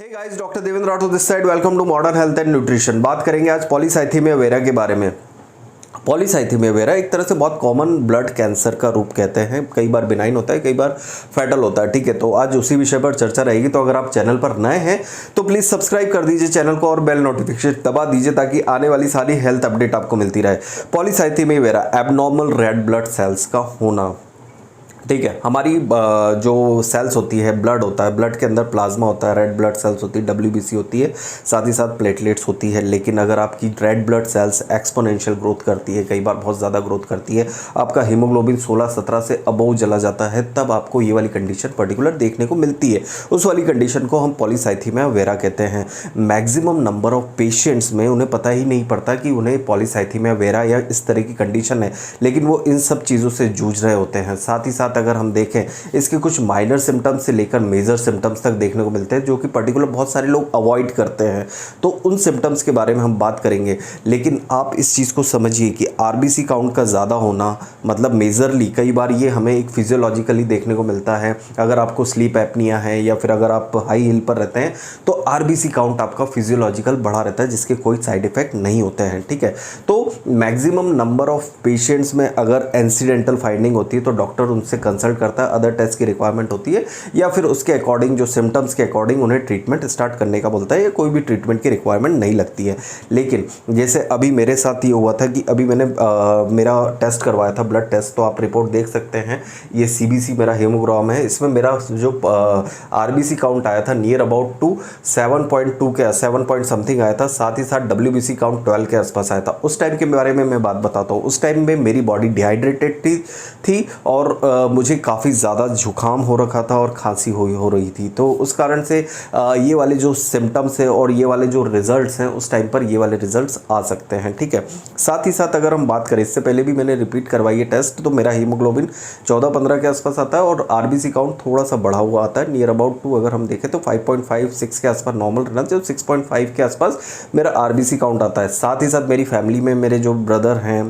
Hey guys, doctor Devendra Rathore this side. Welcome to modern health and nutrition. बात करेंगे आज polycythaemia vera के बारे में। पॉलीसाइथेमिया वेरा एक तरह से बहुत कॉमन ब्लड कैंसर का रूप कहते हैं। कई बार बिनाइन होता है, कई बार फैटल होता है। ठीक है, तो आज उसी विषय पर चर्चा रहेगी। तो अगर आप चैनल पर नए हैं तो प्लीज़ सब्सक्राइब कर दीजिए चैनल को और बेल नोटिफिकेशन दबा दीजिए ताकि आने वाली सारी हेल्थ अपडेट आपको मिलती रहे। Polycythaemia vera abnormal red blood cells का होना। ठीक है, हमारी जो सेल्स होती है, ब्लड होता है, ब्लड के अंदर प्लाज्मा होता है, रेड ब्लड सेल्स होती है, WBC होती है, साथ ही साथ प्लेटलेट्स होती है। लेकिन अगर आपकी red blood cells exponential growth करती है, कई बार बहुत ज़्यादा ग्रोथ करती है, आपका हीमोग्लोबिन 16-17 से अबव चला जाता है, तब आपको ये वाली कंडीशन पर्टिकुलर देखने को मिलती है। उस वाली कंडीशन को हम पॉलीसाइथेमिया वेरा कहते हैं। मैक्सिमम नंबर ऑफ पेशेंट्स में उन्हें पता ही नहीं पड़ता कि उन्हें पॉलीसाइथेमिया वेरा या इस तरह की कंडीशन है, लेकिन वो इन सब चीज़ों से जूझ रहे होते हैं। साथ ही साथ अगर हम देखें, इसके कुछ माइनर सिम्टम्स से लेकर मेजर सिम्टम्स तक देखने को मिलते हैं, जो कि पर्टिकुलर बहुत सारे लोग अवॉइड करते हैं। तो उन सिम्टम्स के बारे में हम बात करेंगे। लेकिन आप इस चीज़ को समझिए कि आरबीसी काउंट का ज़्यादा होना मतलब मेजरली कई बार ये हमें एक फिजियोलॉजिकली देखने को मिलता है। अगर आपको स्लीप एपनिया है या फिर अगर आप हाई हिल पर रहते हैं तो आरबीसी काउंट आपका फिजियोलॉजिकल बढ़ा रहता है, जिसके कोई साइड इफेक्ट नहीं होते हैं। ठीक है, तो मैक्सिमम नंबर ऑफ पेशेंट्स में अगर इंसिडेंटल फाइंडिंग होती है तो डॉक्टर उनसे कंसल्ट करता है, अदर टेस्ट की रिक्वायरमेंट होती है, या फिर उसके अकॉर्डिंग जो सिम्टम्स के अकॉर्डिंग उन्हें ट्रीटमेंट स्टार्ट करने का बोलता है, या कोई भी ट्रीटमेंट की रिक्वायरमेंट नहीं लगती है। लेकिन जैसे अभी मेरे साथ ये हुआ था कि अभी मैंने मेरा टेस्ट करवाया था, ब्लड टेस्ट, तो आप रिपोर्ट देख सकते हैं। ये CBC मेरा हेमोग्राम है। इसमें मेरा जो RBC काउंट आया था नियर अबाउट टू 7.2 के 7 पॉइंट समथिंग आया था। साथ ही साथ WBC काउंट 12 के आसपास आया था। उस टाइम के बारे में मैं बात बताता हूँ। उस टाइम में मेरी बॉडी डिहाइड्रेटेड थी और मुझे काफ़ी ज़्यादा जुकाम हो रखा था और खांसी हो रही थी। तो उस कारण से ये वाले जो सिम्टम्स है और ये वाले जो रिजल्ट्स हैं, उस टाइम पर ये वाले रिजल्ट्स आ सकते हैं। ठीक है, साथ ही साथ अगर हम बात करें, इससे पहले भी मैंने रिपीट करवाई है टेस्ट, तो मेरा हीमोग्लोबिन 14-15 के आसपास आता है और RBC काउंट थोड़ा सा बढ़ा हुआ आता है, नियर अबाउट टू अगर हम देखें तो 5.5-6 के आसपास नॉर्मल रहना चाहिए, 6.5 के आसपास मेरा RBC काउंट आता है। साथ ही साथ मेरी फैमिली में मेरे जो ब्रदर हैं,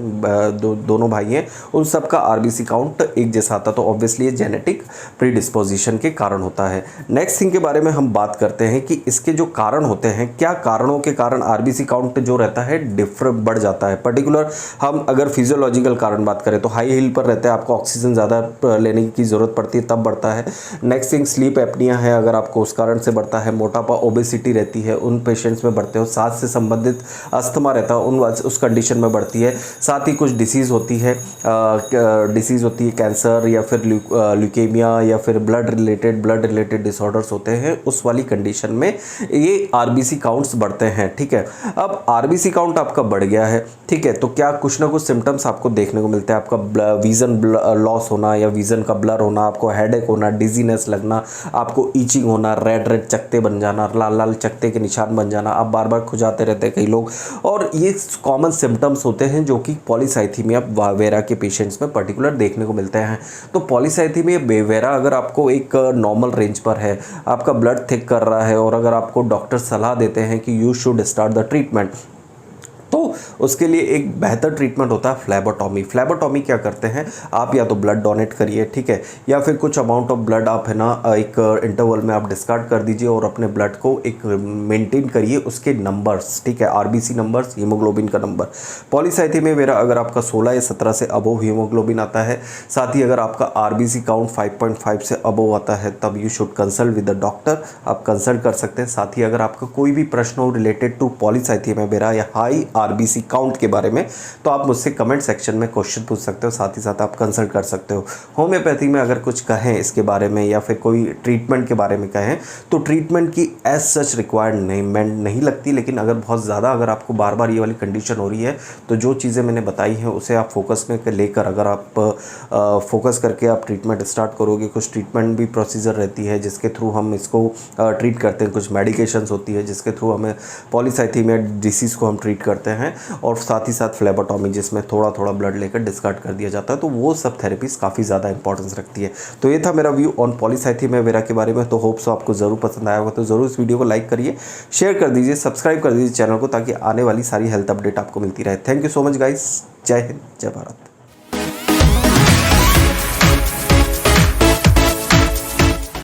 दोनों भाई हैं, उन सब का RBC काउंट एक जैसा आता, तो ऑब्वियसली ये जेनेटिक प्रीडिस्पोजिशन के कारण होता है। नेक्स्ट थिंग के बारे में हम बात करते हैं कि इसके जो कारण होते हैं, क्या कारणों के कारण RBC काउंट जो रहता है डिफरेंट बढ़ जाता है। पर्टिकुलर हम अगर फिजियोलॉजिकल कारण बात करें तो हाई हिल पर रहते हैं, आपको ऑक्सीजन ज़्यादा लेने की ज़रूरत पड़ती है, तब बढ़ता है। नेक्स्ट थिंग स्लीप एपनिया है, अगर आपको उस कारण से बढ़ता है। मोटापा, ओबेसिटी रहती है, उन पेशेंट्स में बढ़ते हो। सांस से संबंधित अस्थमा रहता है, उस कंडीशन में बढ़ती है। साथ ही कुछ डिसीज़ होती है, कैंसर या फिर ल्यूकेमिया या फिर ब्लड रिलेटेड डिसऑर्डर्स होते हैं, उस वाली कंडीशन में ये RBC काउंट्स बढ़ते हैं। ठीक है, अब RBC काउंट आपका बढ़ गया है, ठीक है, तो क्या कुछ ना कुछ सिम्टम्स आपको देखने को मिलते हैं। आपका विजन लॉस होना या विजन का ब्लर होना, आपको हेडेक होना, डिजीनेस लगना, आपको ईचिंग होना, रेड चकते बन जाना, लाल चकते के निशान बन जाना, आप बार बार खुजाते रहते हैं कई लोग, और ये कॉमन सिम्टम्स होते हैं जो कि पॉलीसाइथेमिया वेरा के पेशेंट्स में पर्टिकुलर देखने को मिलते हैं। तो पॉलीसाइथेमिया वेरा अगर आपको एक नॉर्मल रेंज पर है, आपका ब्लड थिक कर रहा है, और अगर आपको डॉक्टर सलाह देते हैं कि you should start the treatment, तो उसके लिए एक बेहतर ट्रीटमेंट होता है फ्लेबोटॉमी। फ्लेबोटॉमी क्या करते हैं, आप या तो ब्लड डोनेट करिए, ठीक है, या फिर कुछ अमाउंट ऑफ ब्लड आप है ना एक इंटरवल में आप डिस्कार्ड कर दीजिए और अपने ब्लड को एक मेंटेन करिए उसके नंबर्स, ठीक है, RBC नंबर्स, हीमोग्लोबिन का नंबर। पॉलीसाइथेमिया वेरा अगर आपका 16 या 17 से अबोव हीमोग्लोबिन आता है, साथ ही अगर आपका RBC काउंट 5.5 से अबोव आता है, तब you should consult with the doctor, आप कंसल्ट कर सकते हैं। साथ ही अगर आपका कोई भी प्रश्न हो रिलेटेड टू पॉलीसाइथेमिया वेरा या हाई RBC काउंट के बारे में, तो आप मुझसे कमेंट सेक्शन में क्वेश्चन पूछ सकते हो, साथ ही साथ आप कंसल्ट कर सकते हो। होम्योपैथी में अगर कुछ कहें इसके बारे में या फिर कोई ट्रीटमेंट के बारे में कहें, तो ट्रीटमेंट की एज सच रिक्वायर्ड नहीं लगती, लेकिन अगर बहुत ज़्यादा अगर आपको बार बार ये वाली कंडीशन हो रही है, तो जो चीज़ें मैंने बताई हैं उसे आप फोकस में लेकर अगर आप फोकस करके आप ट्रीटमेंट स्टार्ट करोगे, कुछ ट्रीटमेंट भी प्रोसीजर रहती है जिसके थ्रू हम इसको ट्रीट करते हैं, कुछ मेडिकेशंस होती है जिसके थ्रू हमें पॉलीसाइथेमिया डिसीज़ को हम ट्रीट करते हैं, और साथ ही साथ फ्लेबोटॉमी जिसमें थोड़ा थोड़ा ब्लड लेकर डिस्कार्ड कर दिया जाता है। तो वो सब थेरेपीज काफ़ी ज़्यादा इंपॉर्टेंस रखती है। तो ये था मेरा व्यू ऑन पॉलीसाइथेमिया वेरा के बारे में। तो होप सो आपको ज़रूर पसंद आया होगा, तो ज़रूर इस वीडियो को लाइक करिए, शेयर कर दीजिए, सब्सक्राइब कर दीजिए चैनल को, ताकि आने वाली सारी हेल्थ अपडेट आपको मिलती रहे। Thank you so much guys. जय हिंद, जय भारत।